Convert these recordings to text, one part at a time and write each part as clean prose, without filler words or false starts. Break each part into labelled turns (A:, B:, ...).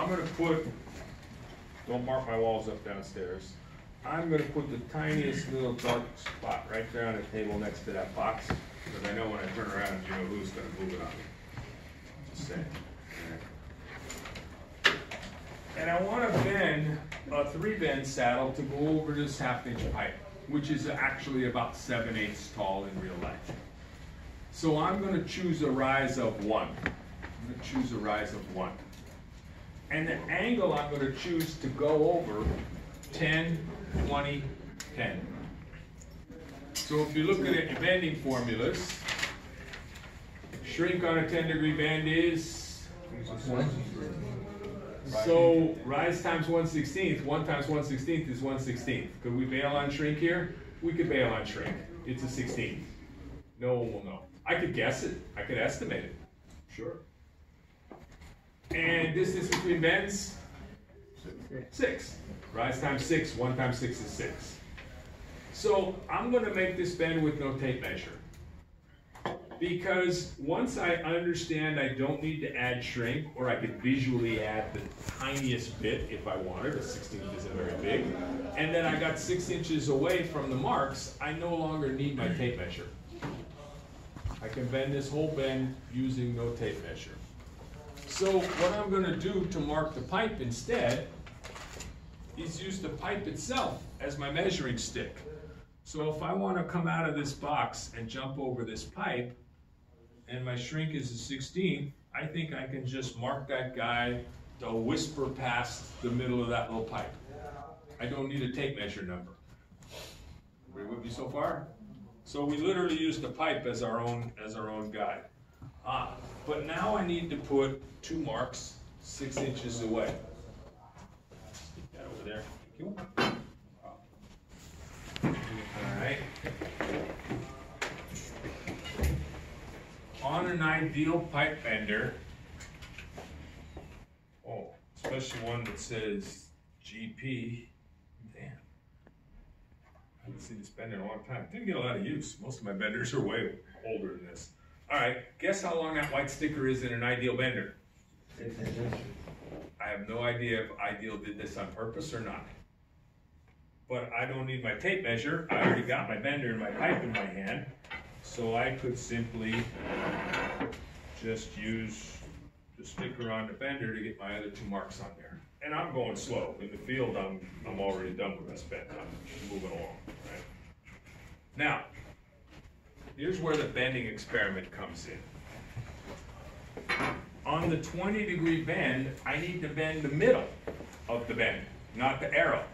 A: I'm gonna put, don't mark my walls up downstairs. I'm gonna put the tiniest little dark spot right there on the table next to that box, because I know when I turn around, you know who's gonna move it on me. Just saying. And I want to bend a 3-bend saddle to go over this 1/2-inch pipe, which is actually about 7/8 tall in real life. So I'm going to choose a rise of 1. I'm going to choose a rise of 1. And the angle I'm going to choose to go over 10, 20, 10. So if you look at your bending formulas, shrink on a 10-degree bend is 1. So rise times 1/16, 1 times 1/16 is 1/16. Could we bail on shrink here? We could bail on shrink. It's a 16. No one will know. I could guess it. I could estimate it. Sure. And distance between bends? 6. Rise times 6, 1 times 6 is 6. So I'm going to make this bend with no tape measure. Because once I understand I don't need to add shrink, or I could visually add the tiniest bit if I wanted, a 16th isn't very big, and then I got 6 inches away from the marks, I no longer need my tape measure. I can bend this whole bend using no tape measure. So what I'm going to do to mark the pipe instead is use the pipe itself as my measuring stick. So if I want to come out of this box and jump over this pipe, and my shrink is a 16th, I think I can just mark that guy to whisper past the middle of that little pipe. I don't need a tape measure number. Everybody with me so far? So we literally use the pipe as our own guide. But now I need to put 2 marks 6 inches away. Stick that over there. Thank you. All right. On an ideal pipe bender, especially one that says GP, damn, I haven't seen this bender in a long time. Didn't get a lot of use. Most of my benders are way older than this. All right, guess how long that white sticker is in an ideal bender?
B: 6 inches.
A: I have no idea if Ideal did this on purpose or not. But I don't need my tape measure. I already got my bender and my pipe in my hand. So I could simply just use the sticker on the bender to get my other 2 marks on there. And I'm going slow. In the field, I'm already done with this bend. I'm moving along, right? Now, here's where the bending experiment comes in. On the 20-degree bend, I need to bend the middle of the bend, not the arrow.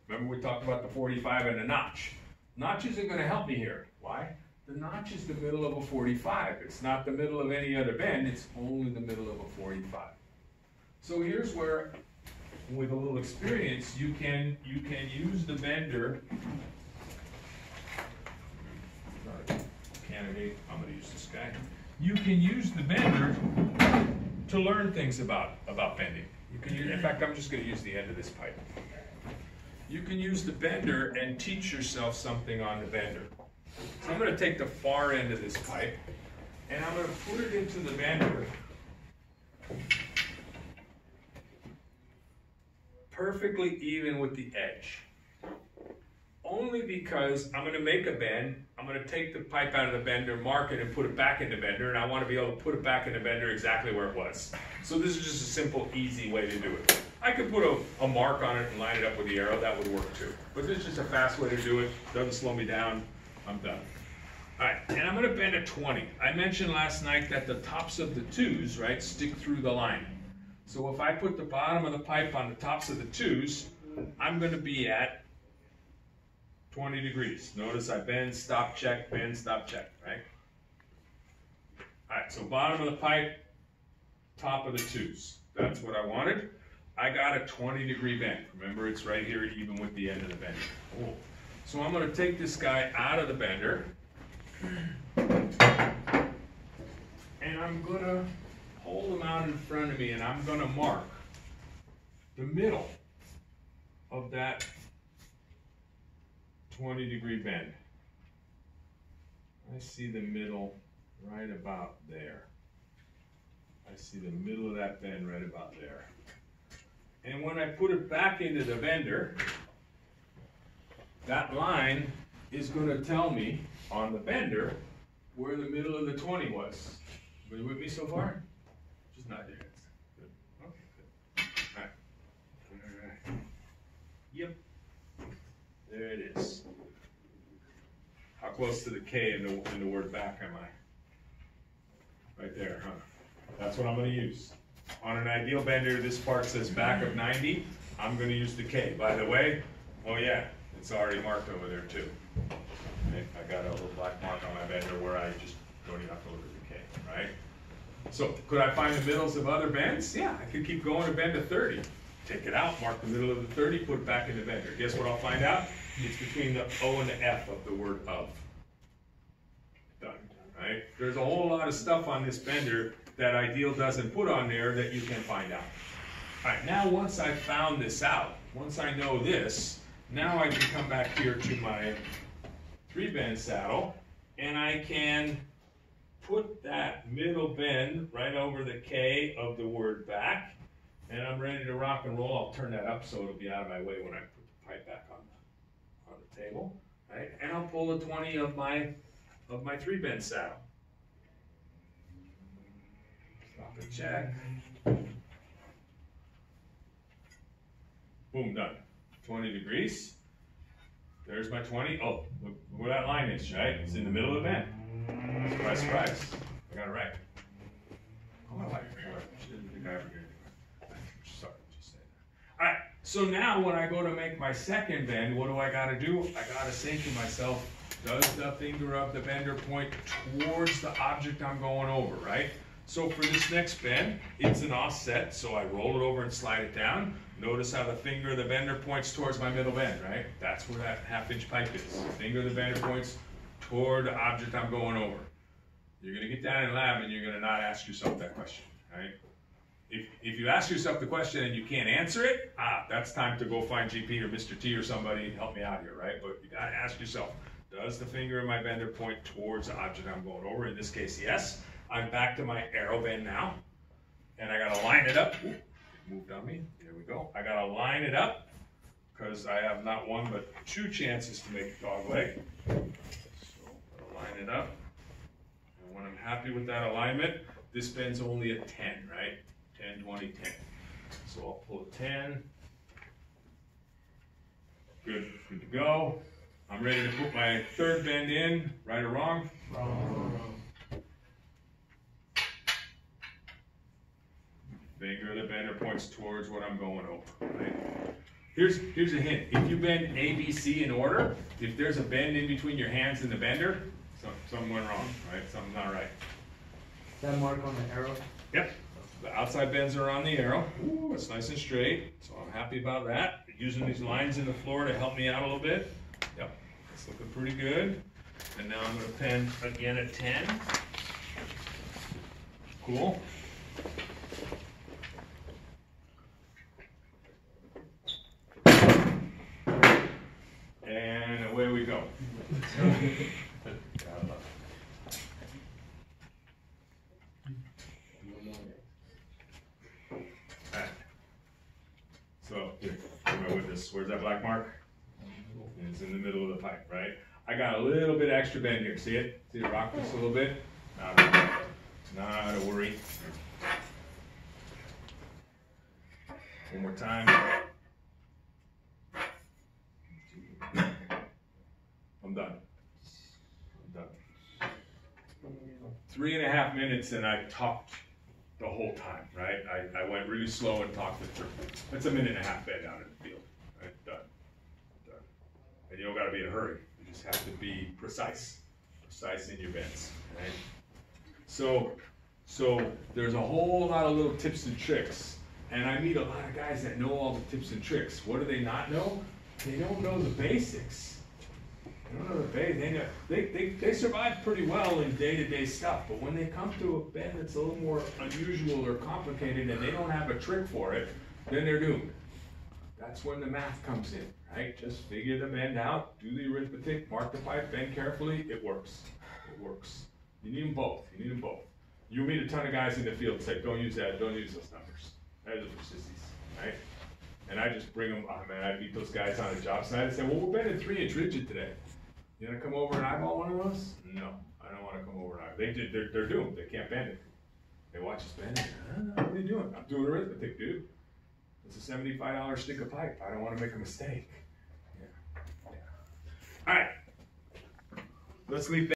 A: Remember we talked about the 45 and the notch. Notch isn't going to help me here. Why? The notch is the middle of a 45. It's not the middle of any other bend, it's only the middle of a 45. So here's where, with a little experience, you can use the bender. Candidate, I'm going to use this guy. You can use the bender to learn things about bending. You can use, in fact, I'm just going to use the end of this pipe. You can use the bender and teach yourself something on the bender. So I'm going to take the far end of this pipe and I'm going to put it into the bender perfectly even with the edge. Only because I'm going to make a bend, I'm going to take the pipe out of the bender, mark it, and put it back in the bender, and I want to be able to put it back in the bender exactly where it was. So this is just a simple, easy way to do it. I could put a mark on it and line it up with the arrow, that would work too. But this is just a fast way to do it, doesn't slow me down, I'm done. All right, and I'm going to bend a 20. I mentioned last night that the tops of the 2s, right, stick through the line. So if I put the bottom of the pipe on the tops of the 2s, I'm going to be at 20 degrees. Notice I bend, stop, check, right? All right, so bottom of the pipe, top of the 2s. That's what I wanted. I got a 20-degree bend. Remember, it's right here even with the end of the bender. Cool. So I'm going to take this guy out of the bender, and I'm going to hold him out in front of me, and I'm going to mark the middle of that 20-degree bend. I see the middle right about there. I see the middle of that bend right about there. And when I put it back into the bender, that line is going to tell me on the bender where the middle of the 20 was. Are you with me so far? Just nod your heads. Good. Okay, good. All right. All right. Yep. There it is. How close to the K in the word back am I? Right there, huh? That's what I'm going to use. On an ideal bender, this part says back of 90. I'm going to use the K. By the way, oh yeah, it's already marked over there too. Okay, I got a little black mark on my bender where I just don't even have to look at the K, right? So could I find the middles of other bends? Yeah, I could keep going to bend to 30. Take it out, mark the middle of the 30, put it back in the bender. Guess what I'll find out? It's between the O and the F of the word of. Done, right? There's a whole lot of stuff on this bender that Ideal doesn't put on there that you can find out. All right, now once I've found this out, once I know this, now I can come back here to my 3-bend saddle, and I can put that middle bend right over the K of the word back, and I'm ready to rock and roll. I'll turn that up so it'll be out of my way when I put the pipe back on the table, right? And I'll pull a 20 of my 3-bend saddle. Stop and check. Boom, done. 20 degrees. There's my 20. Oh, look where that line is, right? It's in the middle of the bend. Surprise, surprise. I got it right. Oh, I like it. She didn't think I ever did it. Sorry, just say that. All right, so now when I go to make my second bend, what do I got to do? I got to say to myself, does the finger of the bender point towards the object I'm going over, right? So for this next bend, it's an offset, so I roll it over and slide it down. Notice how the finger of the bender points towards my middle bend, right? That's where that 1/2-inch pipe is. The finger of the bender points toward the object I'm going over. You're gonna get down in lab and you're gonna not ask yourself that question, right? If you ask yourself the question and you can't answer it, that's time to go find GP or Mr. T or somebody to help me out here, right? But you gotta ask yourself, does the finger of my bender point towards the object I'm going over? In this case, yes. I'm back to my arrow bend now, and I gotta line it up. Ooh, it moved on me, there we go. I gotta line it up, because I have not one but 2 chances to make a dog leg. So I'll line it up, and when I'm happy with that alignment, this bend's only a 10, right? 10, 20, 10. So I'll pull a 10. Good to go. I'm ready to put my 3rd bend in, right or wrong? Wrong. Finger of the bender points towards what I'm going over, right? Here's a hint. If you bend A, B, C in order, if there's a bend in between your hands and the bender, something went wrong, right? Something's not right.
B: That mark on the arrow?
A: Yep. The outside bends are on the arrow. Ooh, it's nice and straight, so I'm happy about that. Using these lines in the floor to help me out a little bit. Yep, it's looking pretty good. And now I'm going to pen again at 10. Cool. And away we go. Alright. So, here, come with this. Where's that black mark? It's in the middle of the pipe, right? I got a little bit extra bend here. See it? See it rock this a little bit? Not a worry. One more time. I'm done. 3.5 minutes and I talked the whole time, right? I went really slow and talked it through. That's a 1.5 minute bed out in the field. Right? Done. And you don't gotta be in a hurry. You just have to be precise in your bends, right? So there's a whole lot of little tips and tricks. And I meet a lot of guys that know all the tips and tricks. What do they not know? They don't know the basics. They survive pretty well in day-to-day stuff, but when they come to a bend that's a little more unusual or complicated and they don't have a trick for it, then they're doomed. That's when the math comes in, right? Just figure the bend out, do the arithmetic, mark the pipe, bend carefully, it works. It works. You need them both. You meet a ton of guys in the field and say, don't use that, don't use those numbers. Those are sissies, right? And I just bring them, oh man, I meet those guys on a job site and say, well, we're bending 3-inch rigid today. You gonna come over and eyeball one of those? No, I don't wanna come over and eyeball. They're doomed, they can't bend it. They watch us bend it, what are you doing? I'm doing arithmetic, dude. It's a $75 stick of pipe, I don't wanna make a mistake. Yeah. All right, let's leave that.